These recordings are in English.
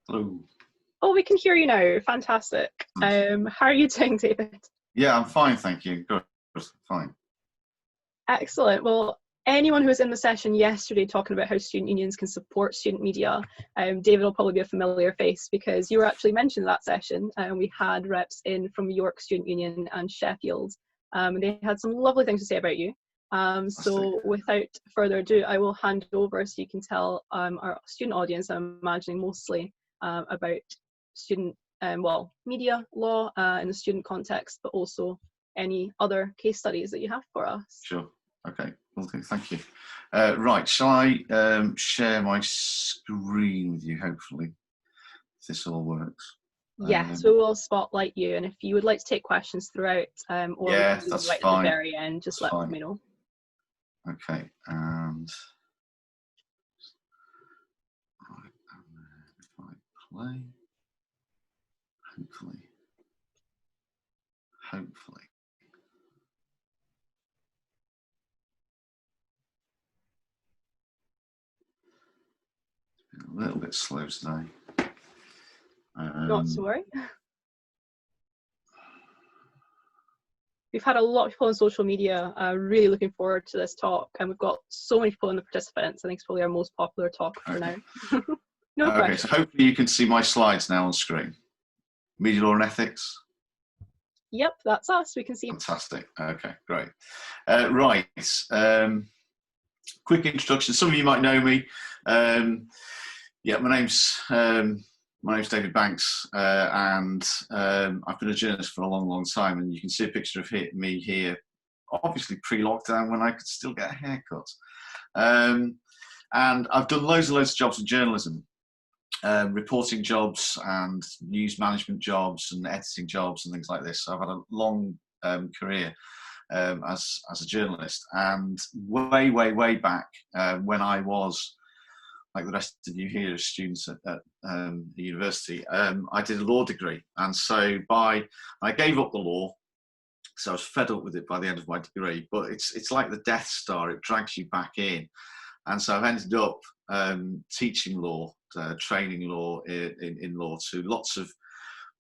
Hello. Oh, we can hear you now. Fantastic. How are you doing, David? Yeah, I'm fine, thank you. Good, fine. Excellent. Well, anyone who was in the session yesterday talking about how student unions can support student media, David will probably be a familiar face because you were actually mentioned in that session. We had reps in from York Student Union and Sheffield, and they had some lovely things to say about you. So without further ado, I will hand over so you can tell our student audience, I'm imagining mostly, about student media law in the student context, but also any other case studies that you have for us. Sure. Okay. Well, thank you. Right. Shall I share my screen with you? Hopefully, if this all works. Yes, we will spotlight you, and if you would like to take questions throughout, or yeah, we that's right fine. at the very end, just that's let fine. me know. Okay. And right. And if I play, hopefully. A little bit slow today. Not to worry. We've had a lot of people on social media really looking forward to this talk, and we've got so many people in the participants. I think it's probably our most popular talk for now. No okay, pressure. so hopefully you can see my slides now on screen. Media law and ethics. Yep, that's us. We can see. Fantastic. Okay, great. Right. Quick introduction. Some of you might know me. Yeah, my name's David Banks, and I've been a journalist for a long, long time. And you can see a picture of me here, obviously pre-lockdown when I could still get a haircut. And I've done loads and loads of jobs in journalism. Reporting jobs and news management jobs and editing jobs and things like this. So I've had a long career as a journalist, and way back when I was, like the rest of you here as students at the university, I did a law degree, and so I gave up the law, so I was fed up with it by the end of my degree. But it's like the Death Star; it drags you back in, and so I've ended up teaching law, training law in law to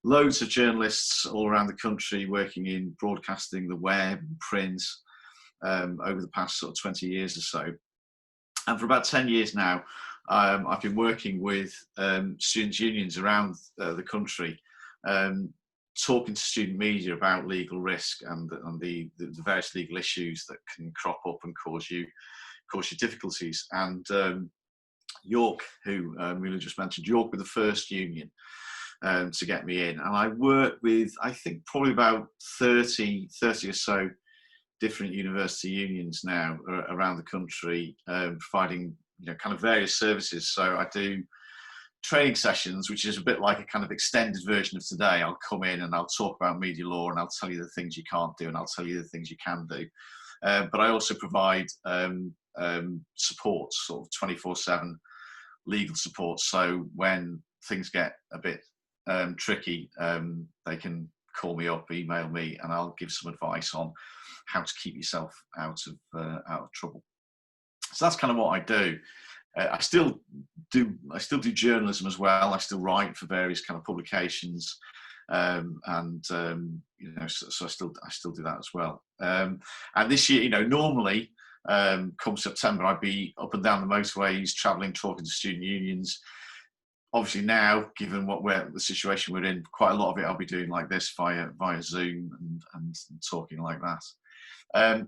loads of journalists all around the country, working in broadcasting, the web, print, over the past sort of 20 years or so. And for about 10 years now, I've been working with students' unions around the country, talking to student media about legal risk and the various legal issues that can crop up and cause you difficulties. And York, who Mila just mentioned, York were the first union to get me in, and I work with, I think, probably about 30 or so different university unions now around the country, providing kind of various services. So I do training sessions, which is a bit like a kind of extended version of today. I'll come in and I'll talk about media law, and I'll tell you the things you can't do, and I'll tell you the things you can do. But I also provide support, sort of 24/7 legal support. So when things get a bit tricky, they can call me up, email me, and I'll give some advice on how to keep yourself out of trouble. So that's kind of what I do. I still do journalism as well. I still write for various kind of publications, so I still do that as well. And this year, normally come September, I'd be up and down the motorways, travelling, talking to student unions. Obviously now, given the situation we're in, quite a lot of it I'll be doing like this via Zoom and talking like that.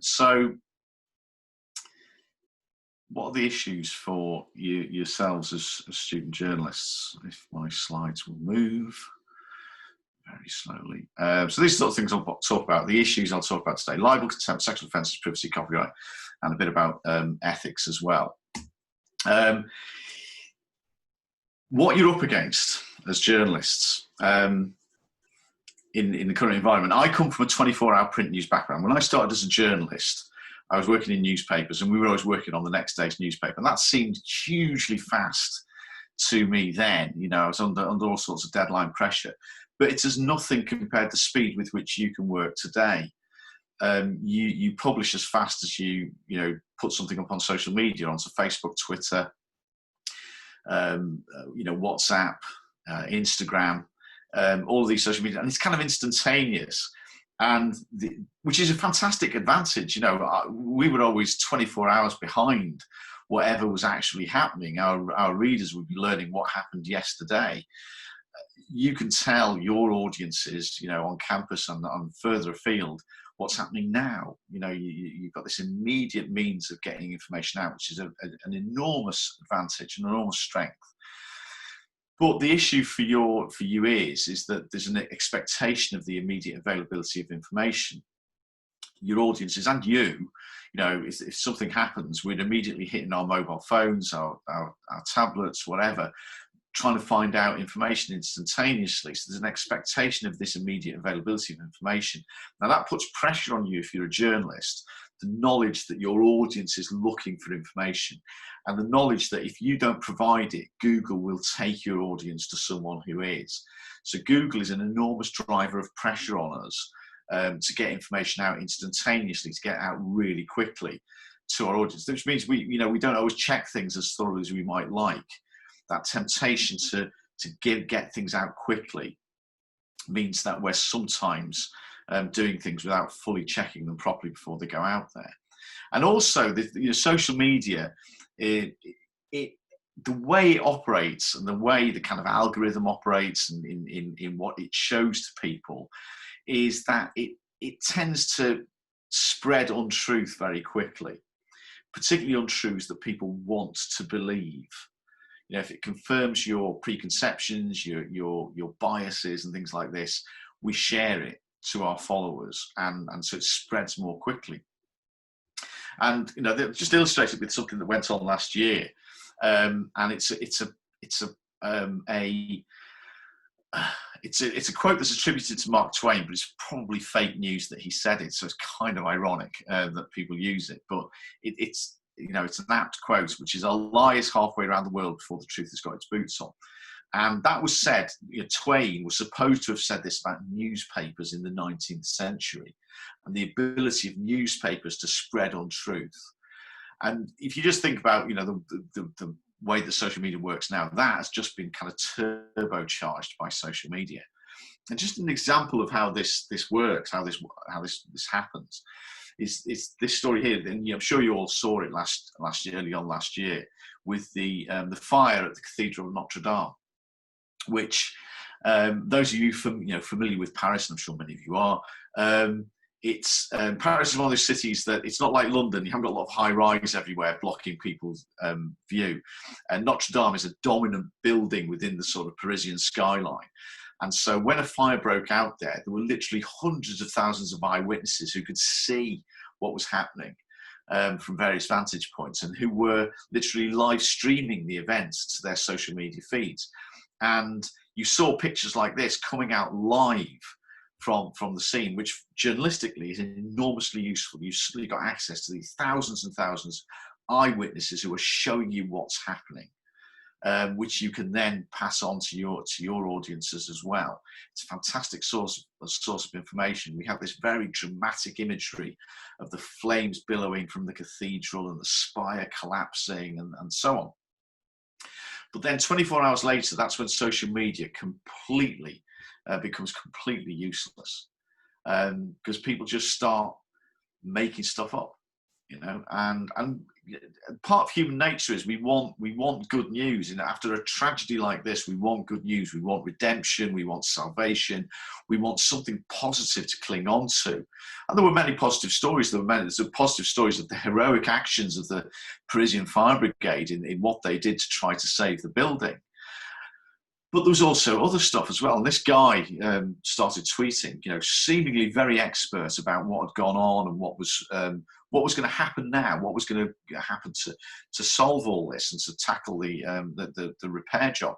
So what are the issues for yourselves as student journalists? If my slides will move very slowly. So these sort of things I'll talk about. The issues I'll talk about today: libel, contempt, sexual offences, privacy, copyright, and a bit about ethics as well. What you're up against as journalists in the current environment. I come from a 24-hour print news background. When I started as a journalist, I was working in newspapers, and we were always working on the next day's newspaper. And that seemed hugely fast to me then. I was under all sorts of deadline pressure. But it's as nothing compared to the speed with which you can work today. You publish as fast as you put something up on social media, onto Facebook, Twitter, WhatsApp, Instagram, all of these social media, and it's kind of instantaneous, and which is a fantastic advantage. You know, we were always 24 hours behind whatever was actually happening. Our readers would be learning what happened yesterday. You can tell your audiences, you know, on campus and on further afield, what's happening now. You know, you've got this immediate means of getting information out, which is an enormous advantage, an enormous strength. But the issue for you is that there's an expectation of the immediate availability of information. Your audiences and you know, if something happens, we'd immediately hit in our mobile phones, our tablets, whatever, trying to find out information instantaneously. So there's an expectation of this immediate availability of information. Now that puts pressure on you if you're a journalist, the knowledge that your audience is looking for information, and the knowledge that if you don't provide it, Google will take your audience to someone who is. So Google is an enormous driver of pressure on us to get information out instantaneously, to get out really quickly to our audience, which means we don't always check things as thoroughly as we might like. That temptation to get things out quickly means that we're sometimes doing things without fully checking them properly before they go out there. And also, social media, the way it operates and the way the kind of algorithm operates and in what it shows to people is that it tends to spread untruth very quickly, particularly untruths that people want to believe. You know, if it confirms your preconceptions, your biases and things like this, we share it to our followers, and so it spreads more quickly. And you know, they just illustrated with something that went on last year, and it's a quote that's attributed to Mark Twain, but it's probably fake news that he said it, so it's kind of ironic that people use it. But it's an apt quote, which is, "A lie is halfway around the world before the truth has got its boots on." And that was said, Twain was supposed to have said this about newspapers in the 19th century and the ability of newspapers to spread untruth. And if you just think about, the way that social media works now, that has just been kind of turbocharged by social media. And just an example of how this works, how this happens, is this story here. And I'm sure you all saw it early on last year, with the fire at the Cathedral of Notre Dame, which those of you familiar with Paris, and I'm sure many of you are. Paris is one of those cities that it's not like London. You haven't got a lot of high rise everywhere blocking people's view. And Notre Dame is a dominant building within the sort of Parisian skyline. And so when a fire broke out there were literally hundreds of thousands of eyewitnesses who could see what was happening from various vantage points, and who were literally live streaming the events to their social media feeds. And you saw pictures like this coming out live from the scene, which journalistically is enormously useful. You've got access to these thousands and thousands of eyewitnesses who are showing you what's happening, which you can then pass on to your audiences as well. It's a fantastic source of information. We have this very dramatic imagery of the flames billowing from the cathedral and the spire collapsing and so on. But then 24 hours later, that's when social media completely becomes completely useless, because people just start making stuff up, and part of human nature is we want good news. After a tragedy like this, we want good news. We want redemption. We want salvation. We want something positive to cling on to. And there were many positive stories. There were positive stories of the heroic actions of the Parisian Fire Brigade in what they did to try to save the building. But there was also other stuff as well. And this guy started tweeting, seemingly very expert about what had gone on and what was going to happen now, what was going to happen to solve all this and to tackle the repair job.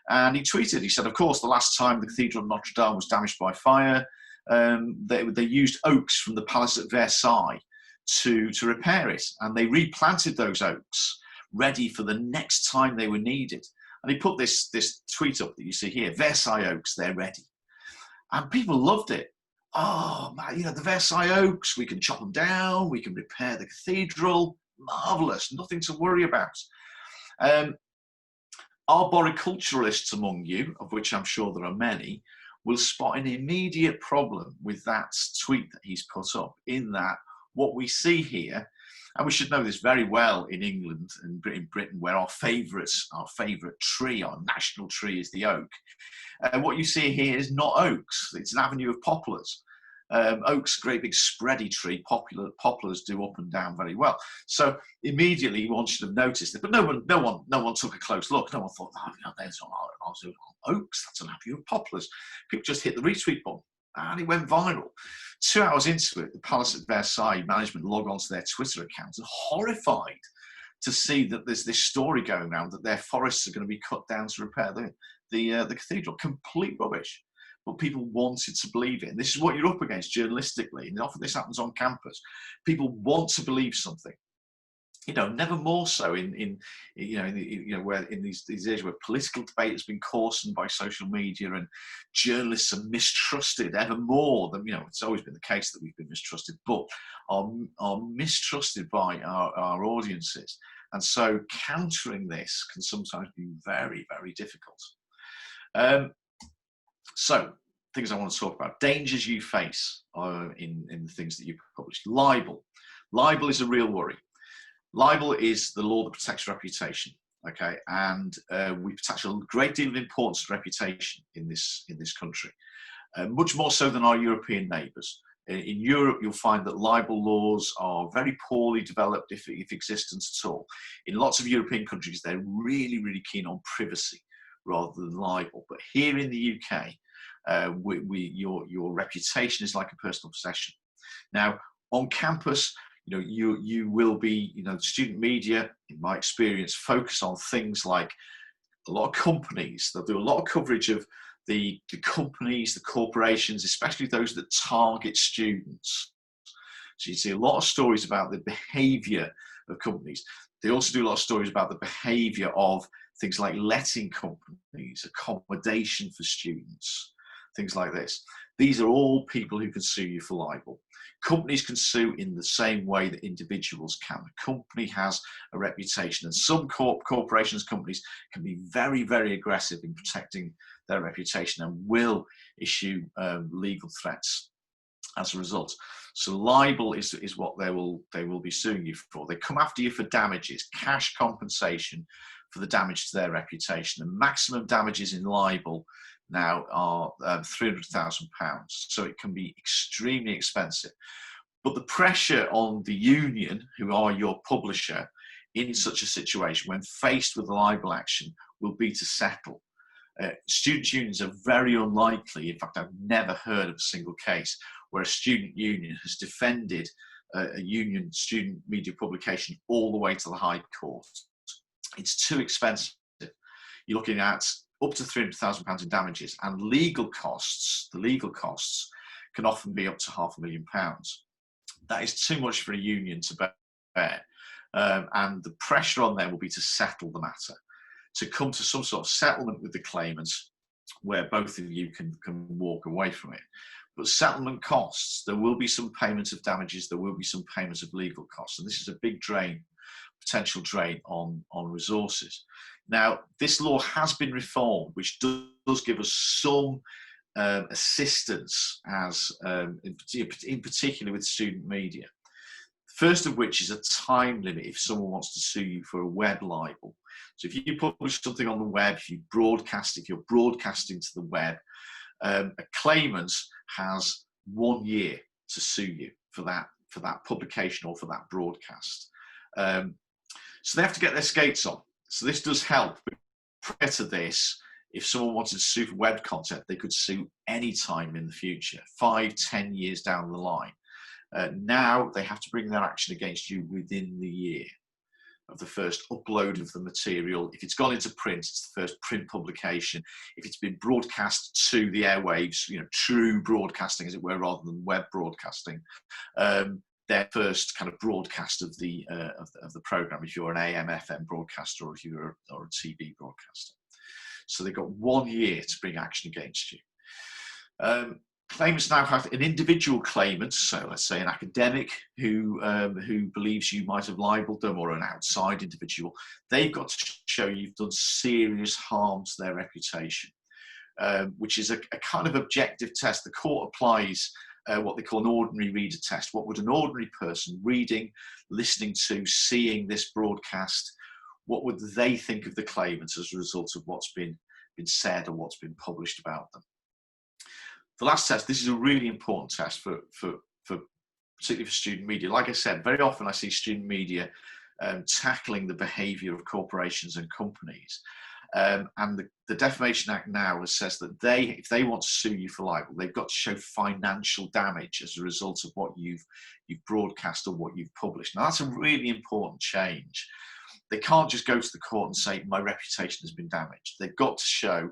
And he tweeted, he said, of course, the last time the Cathedral of Notre Dame was damaged by fire, they used oaks from the palace at Versailles to repair it. And they replanted those oaks ready for the next time they were needed. And he put this tweet up that you see here: Versailles oaks, they're ready. And people loved it. Oh, man, the Versailles oaks, we can chop them down, we can repair the cathedral. Marvellous, nothing to worry about. Arboriculturalists among you, of which I'm sure there are many, will spot an immediate problem with that tweet that he's put up, in that what we see here, and we should know this very well in England and in Britain, where our favourite tree, our national tree, is the oak. What you see here is not oaks, it's an avenue of poplars. Oaks, great big spready tree, poplars do up and down very well. So immediately one should have noticed it, but no one took a close look. No one thought, oh, you know, there's oaks, that's an avenue of poplars. People just hit the retweet button, and it went viral. 2 hours into it, the Palace at Versailles management log onto their Twitter account and horrified to see that there's this story going around that their forests are going to be cut down to repair the cathedral. Complete rubbish. But people wanted to believe it. And this is what you're up against journalistically. And often this happens on campus. People want to believe something. You know, never more so in where in these areas where political debate has been coarsened by social media and journalists are mistrusted ever more than, you know, it's always been the case that we've been mistrusted, but are mistrusted by our audiences. And so countering this can sometimes be very, very difficult. So, things I want to talk about. Dangers you face in the things that you publish. Libel. Libel is a real worry. Libel is the law that protects reputation, okay? And we attach a great deal of importance to reputation in this country, much more so than our European neighbours. In Europe, you'll find that libel laws are very poorly developed, if existence at all. In lots of European countries, they're really, really keen on privacy rather than libel. But here in the UK, your reputation is like a personal possession. Now, on campus, you know, you will be, you know, student media, in my experience, focus on things like a lot of companies. They'll do a lot of coverage of the companies, the corporations, especially those that target students. So you see a lot of stories about the behaviour of companies. They also do a lot of stories about the behaviour of things like letting companies, accommodation for students, things like this. These are all people who can sue you for libel. Companies can sue in the same way that individuals can. A company has a reputation, and some corporations, companies can be very, very aggressive in protecting their reputation and will issue legal threats as a result. So libel is what they will be suing you for. They come after you for damages, cash compensation for the damage to their reputation. The maximum damages in libel now are £300,000, so it can be extremely expensive. But the pressure on the union, who are your publisher, in such a situation, when faced with a libel action, will be to settle. Students' unions are very unlikely, in fact I've never heard of a single case where a student union has defended a union student media publication all the way to the High Court. It's too expensive. You're looking at up to £300,000 in damages, and legal costs, the legal costs can often be up to £500,000. That is too much for a union to bear. And the pressure on them will be to settle the matter, to come to some sort of settlement with the claimants where both of you can walk away from it. But settlement costs, there will be some payment of damages, there will be some payment of legal costs, and this is a big drain, potential drain on resources. Now, this law has been reformed, which does give us some assistance, as in particular with student media. First of which is a time limit if someone wants to sue you for a web libel. So if you publish something on the web, if you're broadcasting to the web, a claimant has 1 year to sue you for that publication or for that broadcast. So they have to get their skates on. So this does help. But prior to this, if someone wanted to sue for web content, they could sue any time in the future, 5-10 years down the line. Now they have to bring their action against you within the year of the first upload of the material. If it's gone into print, it's the first print publication. If it's been broadcast to the airwaves, you know, true broadcasting, as it were, rather than web broadcasting, their first kind of broadcast of the program, if you're an AM/FM broadcaster or if you're a TV broadcaster. So they've got 1 year to bring action against you. Claimants now have an individual claimant, so let's say an academic who believes you might have libelled them, or an outside individual. They've got to show you've done serious harm to their reputation, which is a kind of objective test. The court applies what they call an ordinary reader test. What would an ordinary person reading, listening to, seeing this broadcast, what would they think of the claimants as a result of what's been said or what's been published about them? The last test, this is a really important test for particularly for student media. Like I said, very often I see student media tackling the behaviour of corporations and companies. And the Defamation Act now says that if they want to sue you for libel, they've got to show financial damage as a result of what you've broadcast or what you've published. Now that's a really important change. They can't just go to the court and say my reputation has been damaged. They've got to show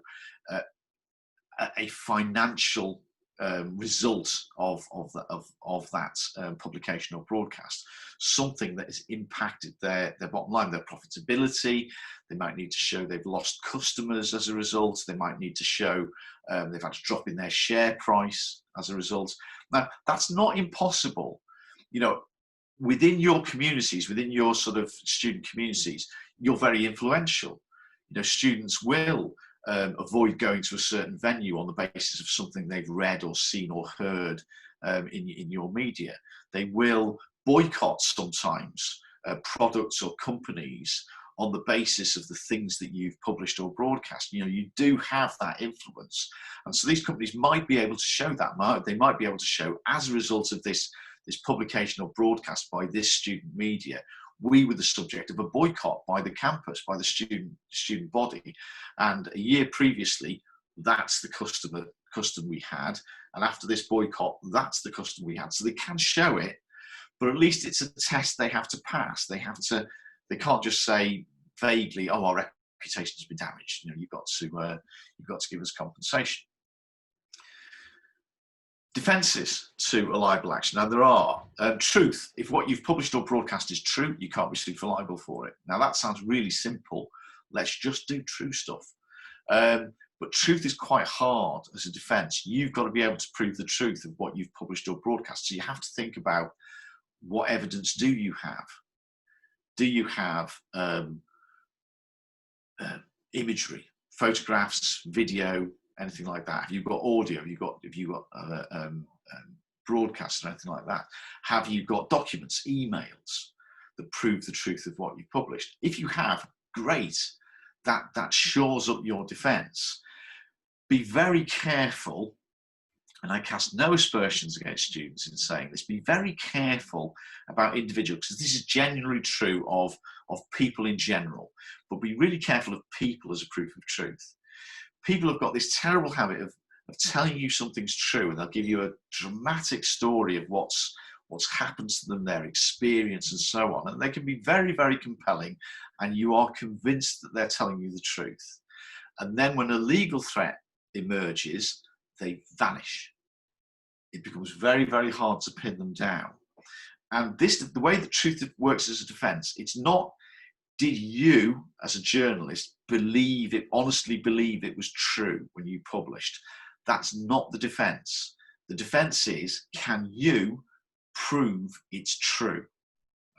a financial result of that publication or broadcast, something that has impacted their bottom line, their profitability. They might need to show they've lost customers as a result. They might need to show they've had a drop in their share price as a result. Now, that's not impossible. You know, within your communities, within your sort of student communities, you're very influential. You know, students will avoid going to a certain venue on the basis of something they've read or seen or heard in your media. They will boycott sometimes products or companies on the basis of the things that you've published or broadcast. You know, you do have that influence. And so these companies might be able to show that. They might be able to show, as a result of this publication or broadcast by this student media, we were the subject of a boycott by the campus, by the student body. And a year previously, that's the custom we had. And after this boycott, that's the custom we had. So they can show it, but at least it's a test they have to pass. They can't just say vaguely, oh, our reputation has been damaged. You know, you've got to give us compensation. Defences to a libel action. Now there are. Truth, if what you've published or broadcast is true, you can't be sued for libel for it. Now that sounds really simple. Let's just do true stuff. But truth is quite hard as a defence. You've got to be able to prove the truth of what you've published or broadcast. So you have to think about, what evidence do you have? Do you have imagery, photographs, video, anything like that? Have you got audio? Have you got broadcasts or anything like that? Have you got documents, emails that prove the truth of what you've published? If you have, great. That shores up your defence. Be very careful, and I cast no aspersions against students in saying this, be very careful about individuals, because this is genuinely true of people in general, but be really careful of people as a proof of truth. People have got this terrible habit of telling you something's true, and they'll give you a dramatic story of what's happened to them, their experience and so on. And they can be very, very compelling, and you are convinced that they're telling you the truth. And then when a legal threat emerges, they vanish. It becomes very, very hard to pin them down. And the way that truth works as a defense, it's not, did you, as a journalist, honestly believe it was true when you published? That's not the defense. The defense is, can you prove it's true?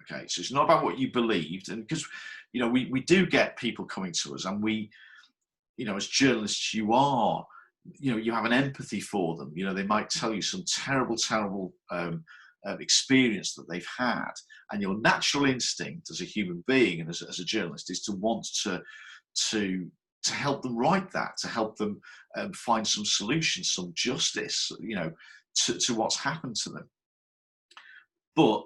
Okay, so it's not about what you believed. And because, you know, we do get people coming to us, and we, you know, as journalists, you have an empathy for them. You know, they might tell you some terrible experience that they've had, and your natural instinct as a human being and as a journalist is to want to help them write that, to help them find some solution, some justice, you know, to what's happened to them. But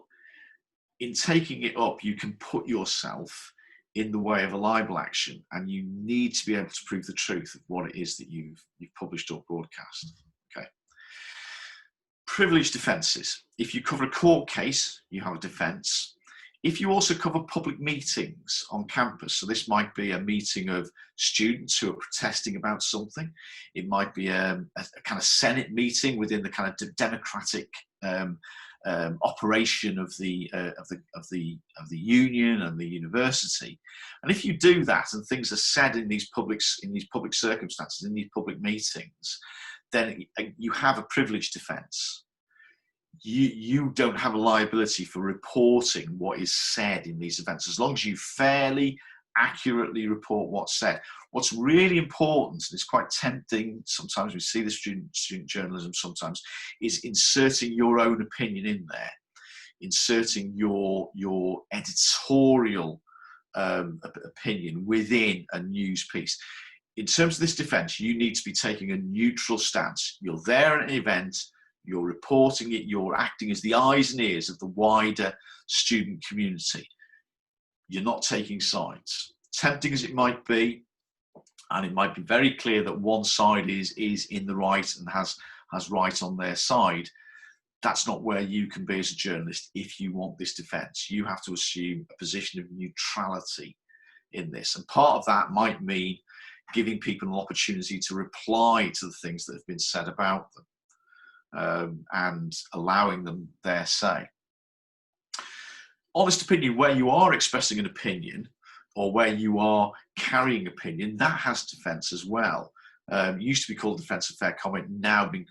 in taking it up, you can put yourself in the way of a libel action, and you need to be able to prove the truth of what it is that you've published or broadcast. Okay. Privileged defences. If you cover a court case, you have a defence. If you also cover public meetings on campus, so this might be a meeting of students who are protesting about something. It might be a kind of Senate meeting within the kind of democratic operation of the union and the university. And if you do that, and things are said in these public circumstances, in these public meetings, then you have a privileged defence. You don't have a liability for reporting what is said in these events, as long as you fairly, accurately report what's said. What's really important, and it's quite tempting, sometimes we see this student journalism sometimes, is inserting your own opinion in there, inserting your editorial opinion within a news piece. In terms of this defence, you need to be taking a neutral stance. You're there at an event, you're reporting it, you're acting as the eyes and ears of the wider student community. You're not taking sides. Tempting as it might be, and it might be very clear that one side is in the right and has right on their side, that's not where you can be as a journalist if you want this defence. You have to assume a position of neutrality in this. And part of that might mean giving people an opportunity to reply to the things that have been said about them, and allowing them their say. Honest opinion, where you are expressing an opinion or where you are carrying opinion, that has defence as well. Used to be called defence of fair comment, now been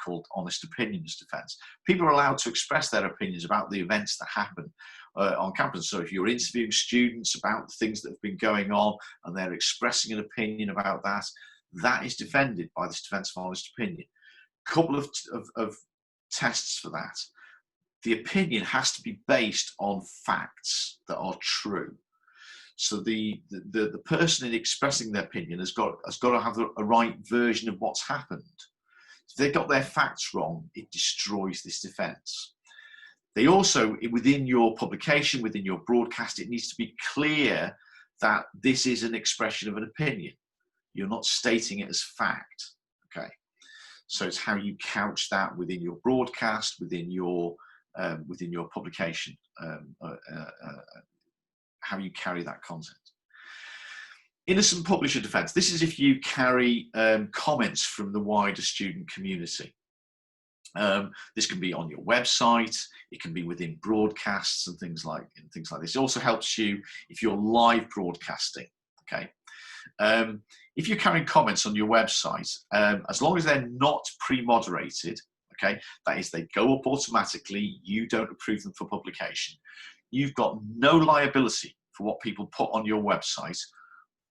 called honest opinions defence. People are allowed to express their opinions about the events that happen on campus. So if you're interviewing students about the things that have been going on and they're expressing an opinion about that, that is defended by this defence of honest opinion. Couple of tests for that. The opinion has to be based on facts that are true. So the person in expressing their opinion has got to have a right version of what's happened. If they've got their facts wrong, it destroys this defence. They also, within your publication, within your broadcast, it needs to be clear that this is an expression of an opinion. You're not stating it as fact. Okay. So it's how you couch that within your broadcast, within your publication, how you carry that content. Innocent publisher defence. This is if you carry comments from the wider student community. This can be on your website. It can be within broadcasts and things like this. It also helps you if you're live broadcasting. Okay. If you're carrying comments on your website, as long as they're not pre-moderated, okay, that is, they go up automatically, you don't approve them for publication, you've got no liability for what people put on your website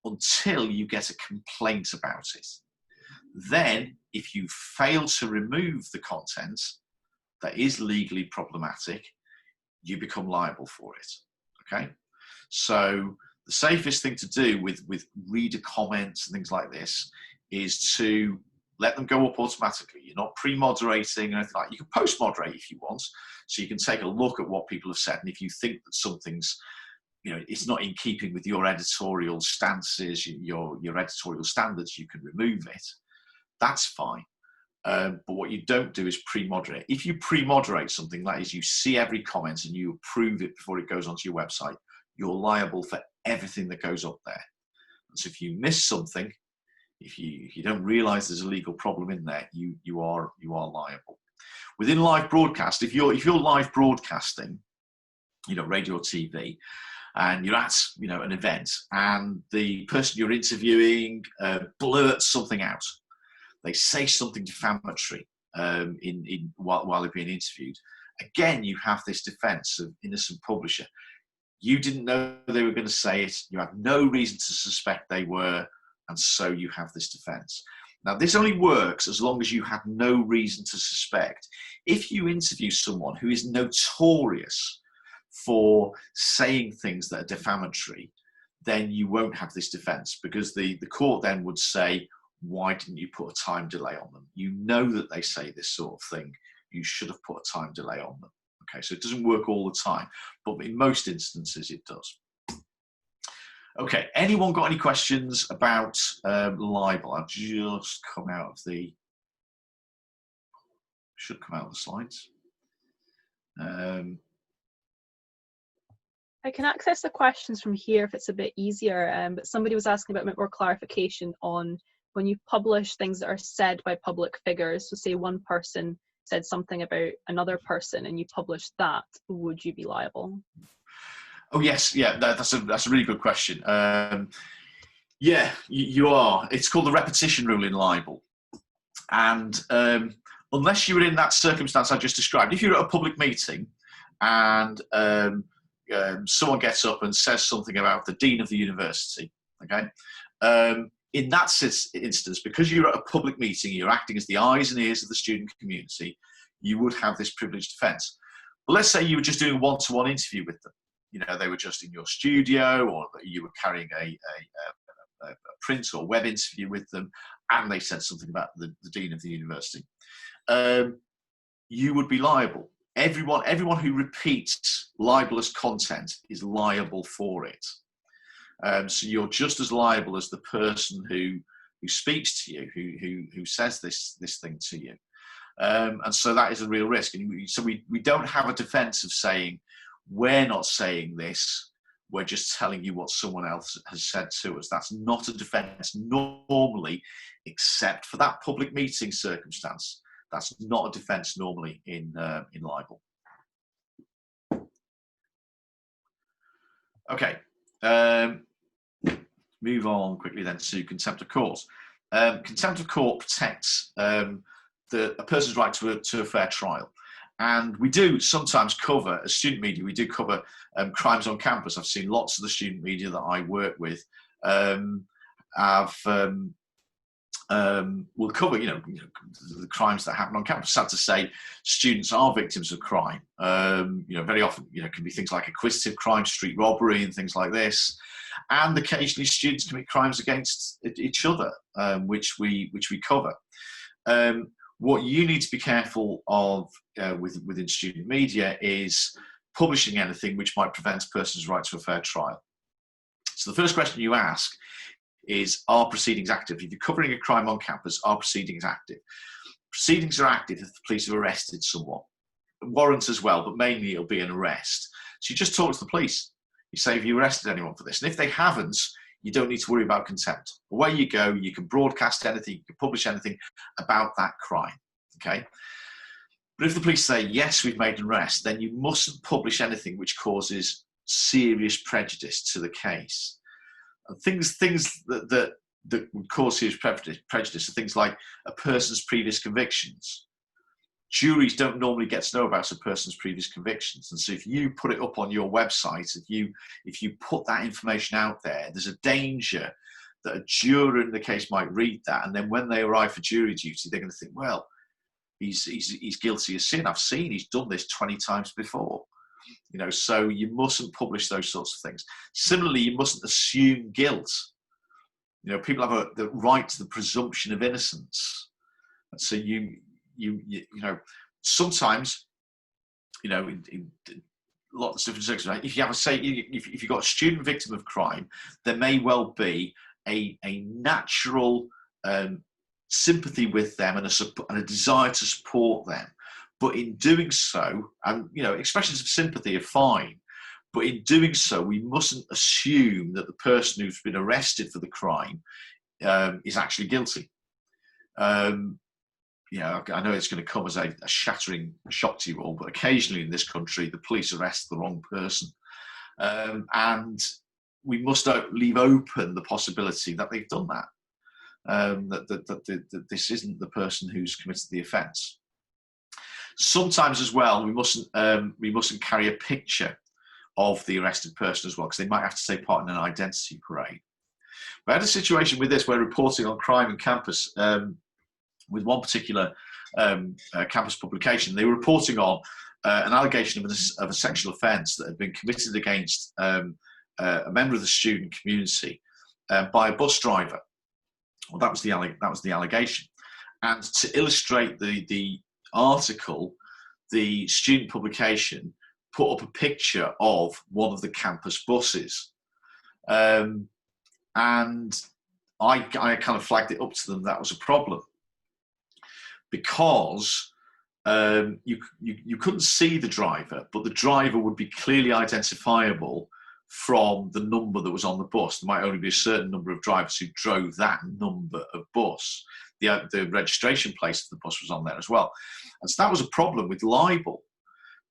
until you get a complaint about it. Then, if you fail to remove the content that is legally problematic, you become liable for it. Okay? So the safest thing to do with reader comments and things like this is to let them go up automatically. You're not pre-moderating or anything like that. You can post-moderate if you want, so you can take a look at what people have said, and if you think that something's, it's not in keeping with your editorial stances, your editorial standards, you can remove it. That's fine. But what you don't do is pre-moderate. If you pre-moderate something, that is, you see every comment and you approve it before it goes onto your website, you're liable for everything that goes up there. And so if you miss something, if you don't realise there's a legal problem in there, you are liable. Within live broadcast, if you're live broadcasting, radio or TV, and you're at an event, and the person you're interviewing blurts something out, they say something defamatory while they're being interviewed. Again, you have this defence of innocent publisher. You didn't know they were going to say it. You have no reason to suspect they were, and so you have this defence. Now, this only works as long as you have no reason to suspect. If you interview someone who is notorious for saying things that are defamatory, then you won't have this defence, because the court then would say, why didn't you put a time delay on them? You know that they say this sort of thing. You should have put a time delay on them. Okay, so it doesn't work all the time, but in most instances it does. Okay, anyone got any questions about libel? I've just come out of the, should come out of the slides. I can access the questions from here if it's a bit easier, but somebody was asking about a bit more clarification on when you publish things that are said by public figures. So say one person said something about another person and you publish that, would you be liable? Oh yes, yeah, that's a really good question. Yeah, you are. It's called the repetition rule in libel. And unless you were in that circumstance I just described, if you're at a public meeting and someone gets up and says something about the dean of the university, okay, in that instance, because you're at a public meeting, you're acting as the eyes and ears of the student community, you would have this privileged defence. But let's say you were just doing a one-to-one interview with them. You know, they were just in your studio, or you were carrying a print or web interview with them, and they said something about the dean of the university. You would be liable. Everyone who repeats libelous content is liable for it. So you're just as liable as the person who speaks to you, who says this thing to you. And so that is a real risk. And so we don't have a defence of saying, we're not saying this, we're just telling you what someone else has said to us. That's not a defence normally, except for that public meeting circumstance. That's not a defence normally in libel. Okay, move on quickly then to contempt of court. Contempt of court protects a person's right to a fair trial. And we do sometimes cover, as student media, we do cover crimes on campus. I've seen lots of the student media that I work with will cover, the crimes that happen on campus. Sad to say, students are victims of crime. Very often, it can be things like acquisitive crime, street robbery, and things like this. And occasionally, students commit crimes against each other, which we cover. What you need to be careful of within student media is publishing anything which might prevent a person's right to a fair trial. So the first question you ask is, are proceedings active? If you're covering a crime on campus, are proceedings active? Proceedings are active if the police have arrested someone. Warrants as well, but mainly it'll be an arrest. So you just talk to the police. You say, have you arrested anyone for this? And if they haven't, you don't need to worry about contempt. Away you go, you can broadcast anything, you can publish anything about that crime, okay? But if the police say, yes, we've made an arrest, then you mustn't publish anything which causes serious prejudice to the case. And things that would cause serious prejudice are things like a person's previous convictions. Juries don't normally get to know about a person's previous convictions, and so if you put it up on your website, if you put that information out there, there's a danger that a juror in the case might read that, and then when they arrive for jury duty, they're going to think, well, he's guilty of sin. I've seen he's done this 20 times before. So you mustn't publish those sorts of things. Similarly, you mustn't assume guilt. People have the right to the presumption of innocence, and so you sometimes, in lots of different circumstances, if you have if you've got a student victim of crime, there may well be a natural sympathy with them and a desire to support them. But in doing so, and expressions of sympathy are fine, but in doing so, we mustn't assume that the person who's been arrested for the crime is actually guilty. I know it's going to come as a shattering shock to you all, but occasionally in this country, the police arrest the wrong person. And we must leave open the possibility that they've done that, that this isn't the person who's committed the offence. Sometimes as well, we mustn't carry a picture of the arrested person as well, because they might have to take part in an identity parade. We had a situation with this where reporting on crime on campus, with one particular campus publication, they were reporting on an allegation of a sexual offence that had been committed against a member of the student community by a bus driver. Well, that was the allegation. And to illustrate the article, the student publication put up a picture of one of the campus buses, and I kind of flagged it up to them that was a problem, because you couldn't see the driver, but the driver would be clearly identifiable from the number that was on the bus. There might only be a certain number of drivers who drove that number of bus. The registration plate of the bus was on there as well. And so that was a problem with libel,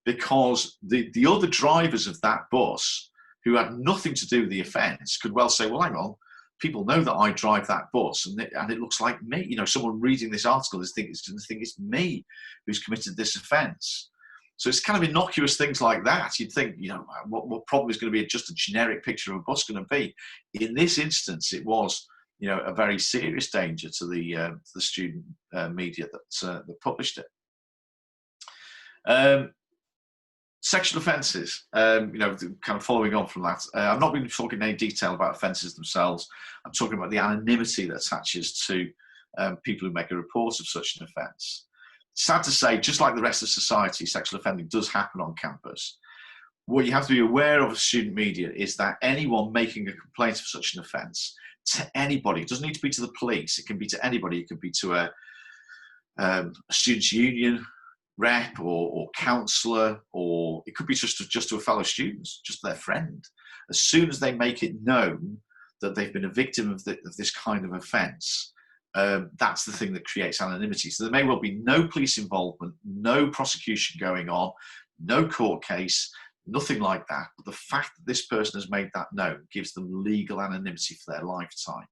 because the other drivers of that bus, who had nothing to do with the offence, could well say, well, hang on, people know that I drive that bus, and it looks like me. You know, someone reading this article is going to think it's me who's committed this offence. So it's kind of innocuous things like that. You'd think, you know, what problem is going to be just a generic picture of a bus going to be? In this instance, it was, you know, a very serious danger to the student media that published it. Sexual offences, you know, kind of following on from that. I'm not going to be talking in any detail about offences themselves. I'm talking about the anonymity that attaches to people who make a report of such an offence. Sad to say, just like the rest of society, sexual offending does happen on campus. What you have to be aware of student media is that anyone making a complaint of such an offence, to anybody, it doesn't need to be to the police, it can be to anybody, it could be to a students' union rep or counsellor, or it could be just to a fellow student, just their friend. As soon as they make it known that they've been a victim of this kind of offence, that's the thing that creates anonymity. So there may well be no police involvement, no prosecution going on, no court case, nothing like that. But the fact that this person has made that known gives them legal anonymity for their lifetime.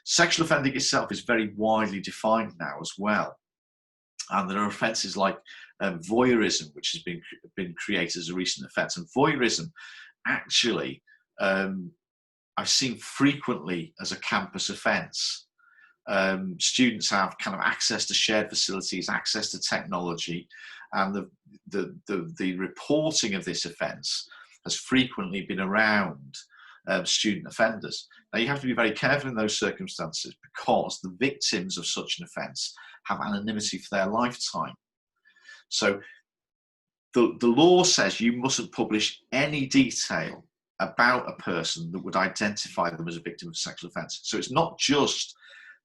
Sexual offending itself is very widely defined now as well. And there are offences like voyeurism, which has been created as a recent offence. And voyeurism, actually, I've seen frequently as a campus offence. Students have kind of access to shared facilities, access to technology, and the reporting of this offence has frequently been around student offenders. Now, you have to be very careful in those circumstances because the victims of such an offence have anonymity for their lifetime. So the law says you mustn't publish any detail about a person that would identify them as a victim of sexual offence. So it's not just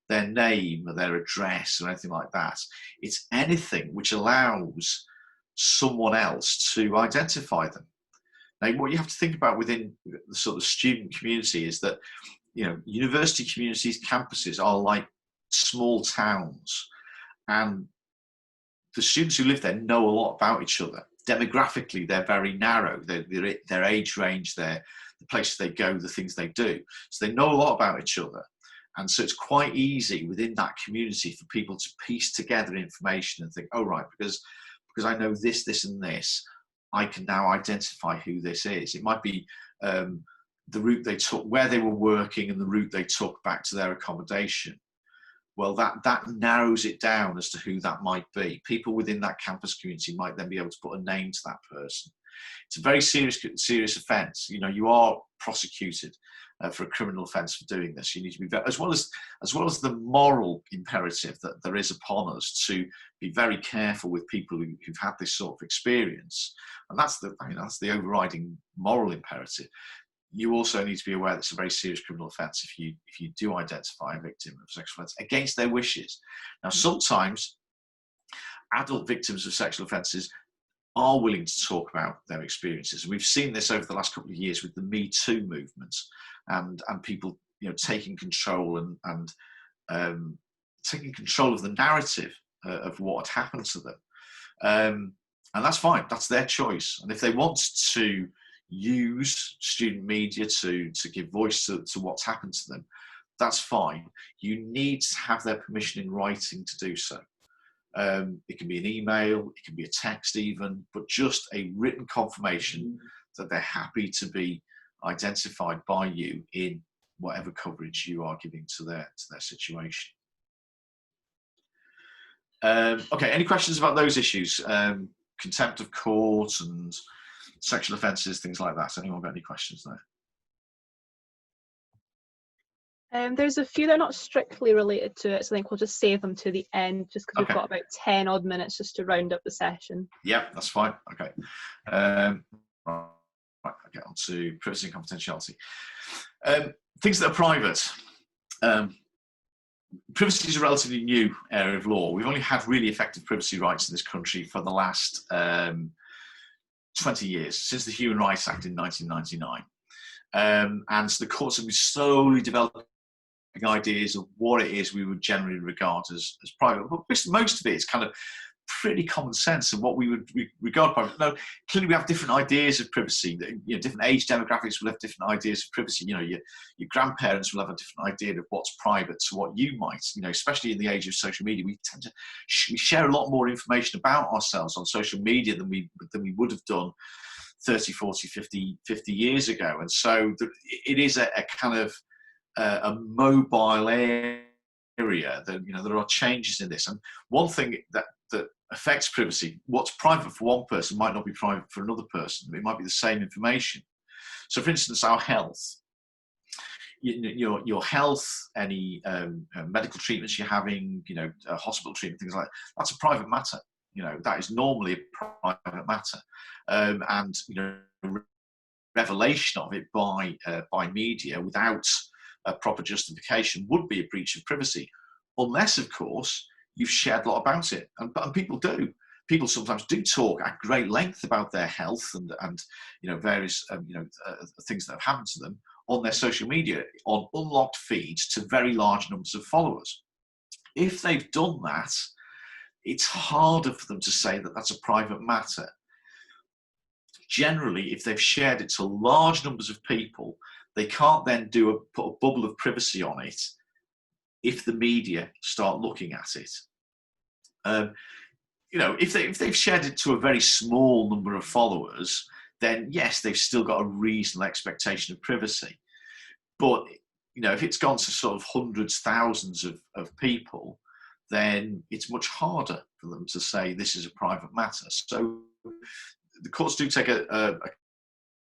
their name or their address or anything like that. It's anything which allows someone else to identify them. Now, what you have to think about within the sort of student community is that, you know, university communities, campuses are like small towns, and the students who live there know a lot about each other. Demographically, they're very narrow. Their age range, the places they go, the things they do. So they know a lot about each other. And so it's quite easy within that community for people to piece together information and think, oh, right, because I know this, this, and this, I can now identify who this is. It might be the route they took, where they were working, and the route they took back to their accommodation. Well, that narrows it down as to who that might be. People within that campus community might then be able to put a name to that person. It's a very serious offence. You know, you are prosecuted for a criminal offence for doing this. You need to be as well as the moral imperative that there is upon us to be very careful with people who've had this sort of experience, and that's the overriding moral imperative. You also need to be aware that it's a very serious criminal offence if you do identify a victim of sexual offence against their wishes. Now, sometimes adult victims of sexual offences are willing to talk about their experiences. We've seen this over the last couple of years with the Me Too movement, and people, you know, taking control and taking control of the narrative of what had happened to them. And that's fine. That's their choice. And if they want to use student media to give voice to what's happened to them, that's fine. You need to have their permission in writing to do so. It can be an email, it can be a text even, but just a written confirmation that they're happy to be identified by you in whatever coverage you are giving to their situation. Okay, any questions about those issues? Contempt of court and sexual offences, things like that. Anyone got any questions there? There's a few that are not strictly related to it, so I think we'll just save them to the end, just because we've got about 10 odd minutes just to round up the session. Yep, that's fine. Okay. Right, I'll get on to privacy and confidentiality. Things that are private. Privacy is a relatively new area of law. We've only had really effective privacy rights in this country for the last 20 years, since the Human Rights Act in 1999. And so the courts have been slowly developing ideas of what it is we would generally regard as private. But most of it is kind of pretty common sense of what we would regard private. No, clearly we have different ideas of privacy. Different age demographics will have different ideas of privacy. Your grandparents will have a different idea of what's private to what you might. Especially in the age of social media, we tend to we share a lot more information about ourselves on social media than we would have done 30, 40, 50 years ago. And so it is a kind of a mobile area that, there are changes in this. And one thing that affects privacy, what's private for one person might not be private for another person. It might be the same information. So for instance, our health, your health, any medical treatments you're having, hospital treatment, things like that, that's a private matter. That is normally a private matter. And revelation of it by media without a proper justification would be a breach of privacy, unless, of course, you've shared a lot about it. And people do. People sometimes do talk at great length about their health and various things that have happened to them on their social media, on unlocked feeds to very large numbers of followers. If they've done that, it's harder for them to say that that's a private matter. Generally, if they've shared it to large numbers of people, they can't then put a bubble of privacy on it if the media start looking at it. If they've shared it to a very small number of followers, then yes, they've still got a reasonable expectation of privacy. But if it's gone to sort of hundreds, thousands of people, then it's much harder for them to say this is a private matter. So the courts do take a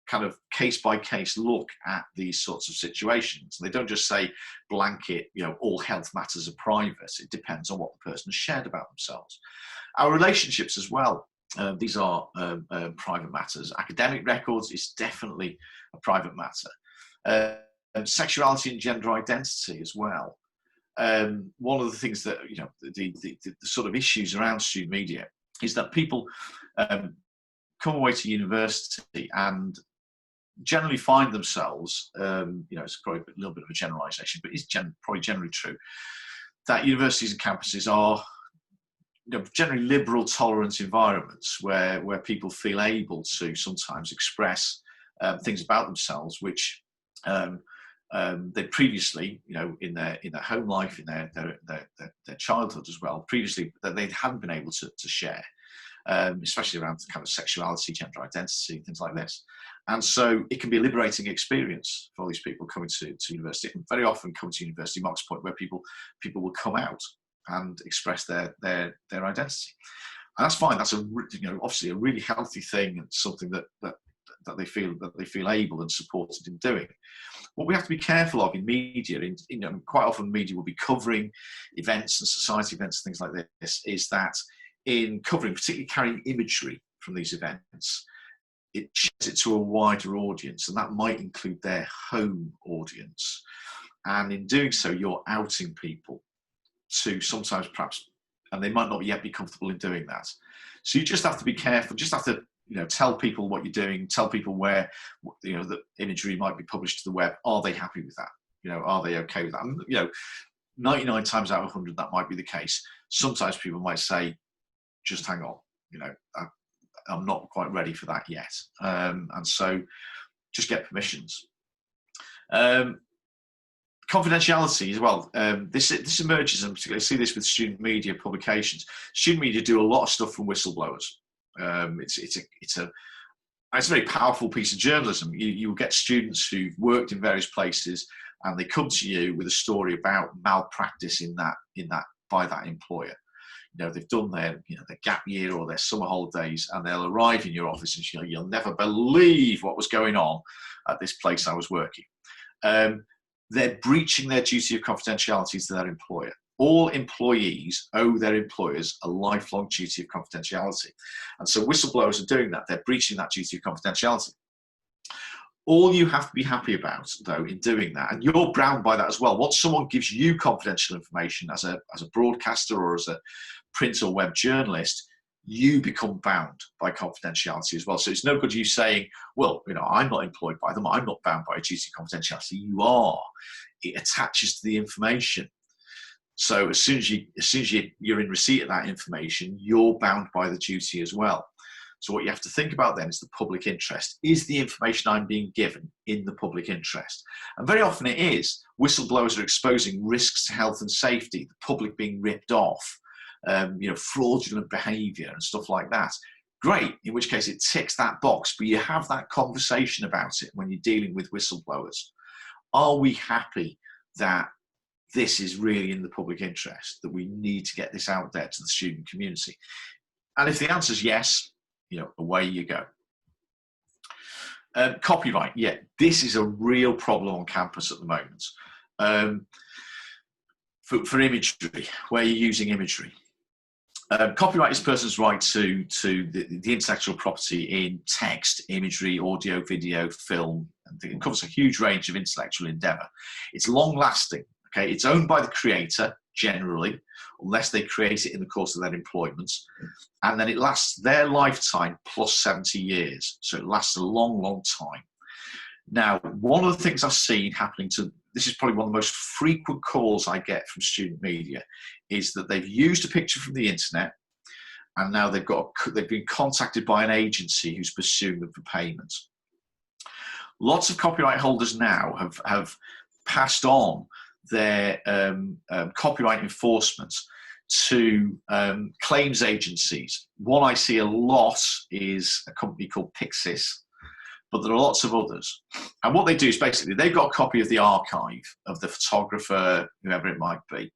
kind of case-by-case look at these sorts of situations. They don't just say blanket, all health matters are private. It depends on what the person has shared about themselves. Our relationships as well, these are private matters. Academic records is definitely a private matter. And sexuality and gender identity as well. One of the things that, the sort of issues around student media is that people come away to university and generally find themselves, it's probably a little bit of a generalisation, but it's probably generally true, that universities and campuses are generally liberal, tolerant environments where people feel able to sometimes express things about themselves which they previously, in their home life, in their childhood as well, previously that they hadn't been able to share. Especially around kind of sexuality, gender identity, things like this. And so it can be a liberating experience for these people coming to university. And very often coming to university marks a point where people will come out and express their identity. And that's fine. That's obviously a really healthy thing and something that they feel able and supported in doing. What we have to be careful of in media, quite often media will be covering events and society events and things like this, is that in covering, particularly carrying imagery from these events, it shares it to a wider audience, and that might include their home audience. And in doing so, you're outing people to sometimes perhaps, and they might not yet be comfortable in doing that. So you just have to be careful, just have to tell people what you're doing, tell people where the imagery might be published to the web. Are they happy with that? Are they okay with that? And, 99 times out of 100 that might be the case. Sometimes people might say, just hang on, I'm not quite ready for that yet. And so just get permissions. Confidentiality as well. This emerges, and particularly I see this with student media publications. Student media do a lot of stuff from whistleblowers. It's a very powerful piece of journalism. You will get students who've worked in various places, and they come to you with a story about malpractice in that by that employer. They've done their gap year or their summer holidays, and they'll arrive in your office and you'll never believe what was going on at this place I was working. They're breaching their duty of confidentiality to their employer. All employees owe their employers a lifelong duty of confidentiality. And so whistleblowers are doing that. They're breaching that duty of confidentiality. All you have to be happy about, though, in doing that, and you're bound by that as well, once someone gives you confidential information as a broadcaster or as a print or web journalist, you become bound by confidentiality as well. So it's no good you saying, well, I'm not employed by them, I'm not bound by a duty of confidentiality. You are. It attaches to the information. So as soon as you're in receipt of that information, you're bound by the duty as well. So what you have to think about then is the public interest. Is the information I'm being given in the public interest? And very often it is. Whistleblowers are exposing risks to health and safety, the public being ripped off, fraudulent behaviour and stuff like that. Great, in which case it ticks that box, but you have that conversation about it when you're dealing with whistleblowers. Are we happy that this is really in the public interest, that we need to get this out there to the student community? And if the answer is yes, away you go. Copyright, yeah, this is a real problem on campus at the moment. For imagery, where you're using imagery. Copyright is a person's right to the intellectual property in text, imagery, audio, video, film, and it covers a huge range of intellectual endeavour. It's long-lasting. Okay, it's owned by the creator generally, unless they create it in the course of their employment, and then it lasts their lifetime plus 70 years. So it lasts a long, long time. Now, one of the things I've seen happening this is probably one of the most frequent calls I get from student media, is that they've used a picture from the internet, and now they've been contacted by an agency who's pursuing them for payment. Lots of copyright holders now have passed on their copyright enforcement to claims agencies. One I see a lot is a company called Pixis, but there are lots of others. And what they do is basically they've got a copy of the archive of the photographer, whoever it might be.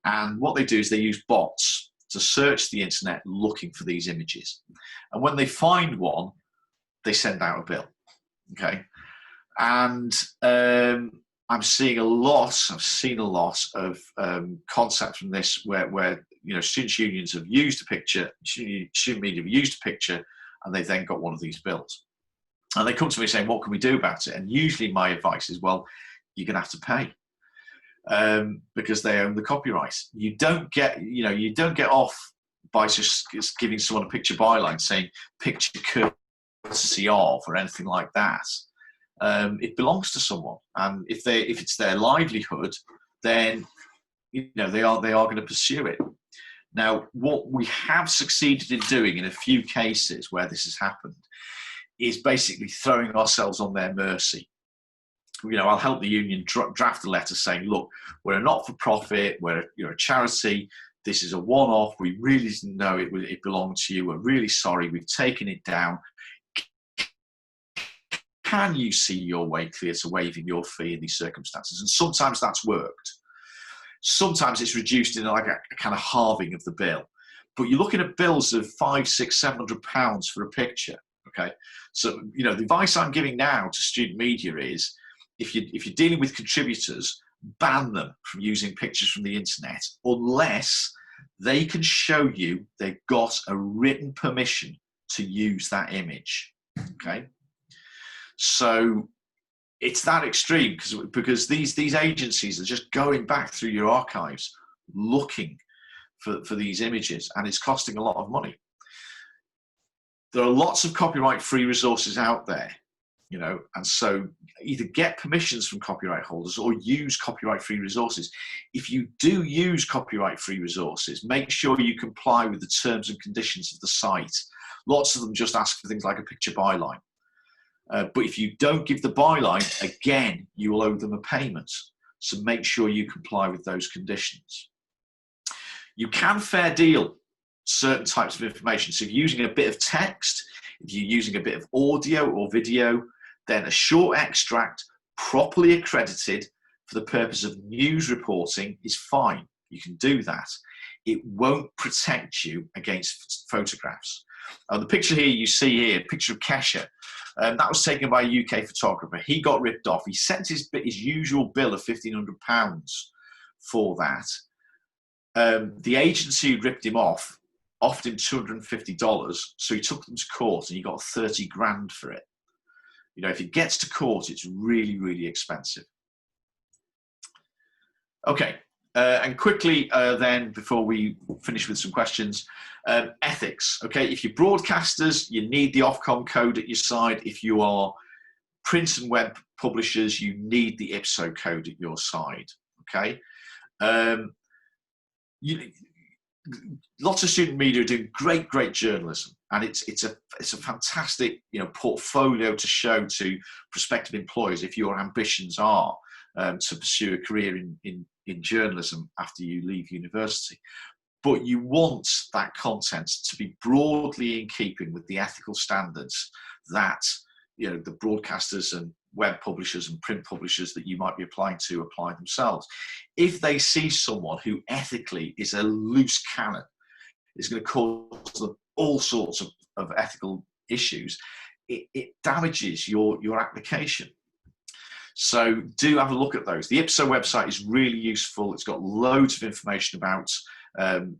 And what they do is they use bots to search the internet looking for these images. And when they find one, they send out a bill. Okay. And I've seen a lot of concepts from this where students' unions have used a picture, student media have used a picture, and they've then got one of these bills. And they come to me saying, what can we do about it? And usually my advice is, well, you're going to have to pay because they own the copyright. You don't get off by just giving someone a picture byline saying picture courtesy of or anything like that. It belongs to someone, and if it's their livelihood, then they are going to pursue it. Now, what we have succeeded in doing in a few cases where this has happened is basically throwing ourselves on their mercy. I'll help the union draft a letter saying, look, we're a not-for-profit, we're a charity, this is a one-off, we really didn't know it belonged to you, we're really sorry, we've taken it down. Can you see your way clear to waiving your fee in these circumstances? And sometimes that's worked. Sometimes it's reduced in like a kind of halving of the bill. But you're looking at bills of £500, £600, £700 for a picture. Okay, so the advice I'm giving now to student media is, if you're dealing with contributors, ban them from using pictures from the internet unless they can show you they've got a written permission to use that image. Okay, so it's that extreme because these agencies are just going back through your archives looking for these images, and it's costing a lot of money. There are lots of copyright-free resources out there, and so either get permissions from copyright holders or use copyright-free resources. If you do use copyright-free resources, make sure you comply with the terms and conditions of the site. Lots of them just ask for things like a picture byline. But if you don't give the byline, again, you will owe them a payment. So make sure you comply with those conditions. You can fair deal certain types of information. So if you're using a bit of text, if you're using a bit of audio or video, then a short extract properly accredited for the purpose of news reporting is fine. You can do that. It won't protect you against photographs. The picture here you see here, a picture of Kesha, that was taken by a UK photographer. He got ripped off. He sent his usual bill of £1,500 for that. The agency who ripped him off offered him $250, so he took them to court and he got 30 grand for it. If it gets to court, it's really, really expensive. Okay, and quickly then, before we finish with some questions, ethics. Okay, if you're broadcasters, you need the Ofcom code at your side. If you are print and web publishers, you need the IPSO code at your side. Okay. you, lots of student media are doing great journalism, and it's a fantastic portfolio to show to prospective employers if your ambitions are to pursue a career in journalism after you leave university. But you want that content to be broadly in keeping with the ethical standards that the broadcasters and web publishers and print publishers that you might be applying to apply themselves. If they see someone who ethically is a loose cannon, is going to cause them all sorts of ethical issues, it damages your application. So do have a look at those. The IPSO website is really useful. It's got loads of information about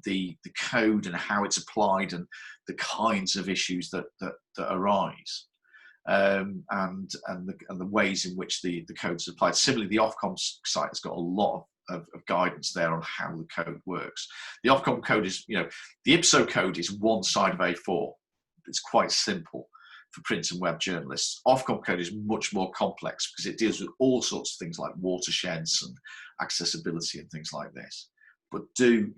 the code and how it's applied and the kinds of issues that arise. And the ways in which the code is applied. Similarly, the Ofcom site has got a lot of guidance there on how the code works. The Ofcom code is, the IPSO code is one side of A4. It's quite simple for print and web journalists. Ofcom code is much more complex because it deals with all sorts of things like watersheds and accessibility and things like this. But do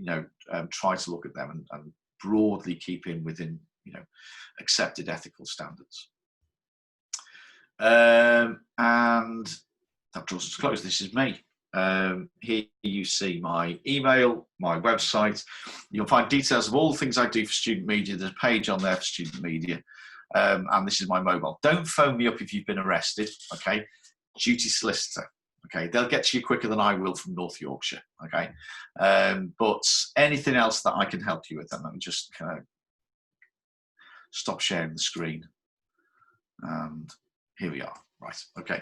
try to look at them and broadly keep within accepted ethical standards. And that draws us to close. This is me. Here you see my email, my website. You'll find details of all the things I do for student media. There's a page on there for student media. And this is my mobile. Don't phone me up if you've been arrested, okay? Duty solicitor, okay? They'll get to you quicker than I will from North Yorkshire, okay? But anything else that I can help you with, then let me just kind of stop sharing the screen. And here we are. Right, okay.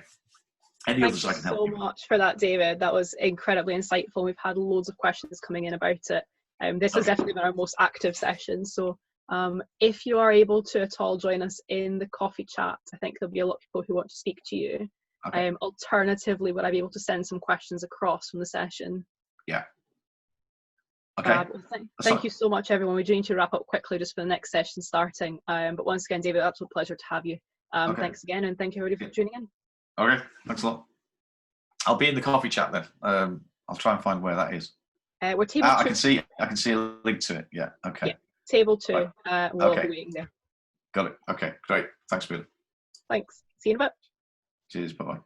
Any others I can help you with? Thank you so much for that, David. That was incredibly insightful. We've had loads of questions coming in about it. This has definitely been our most active session. So if you are able to at all join us in the coffee chat, I think there'll be a lot of people who want to speak to you. Okay. Alternatively, would I be able to send some questions across from the session? Yeah. Okay. Well, thank you so much, everyone. We do need to wrap up quickly just for the next session starting. But once again, David, absolute pleasure to have you. Thanks again, and thank you everybody for tuning in. Okay, thanks a lot. I'll be in the coffee chat then. I'll try and find where that is. We're table 2. I can see a link to it. Yeah. Okay. Yeah, table 2. We'll be waiting there. Got it. Okay, great. Thanks, Mila. Thanks. See you in a bit. Cheers. Bye-bye.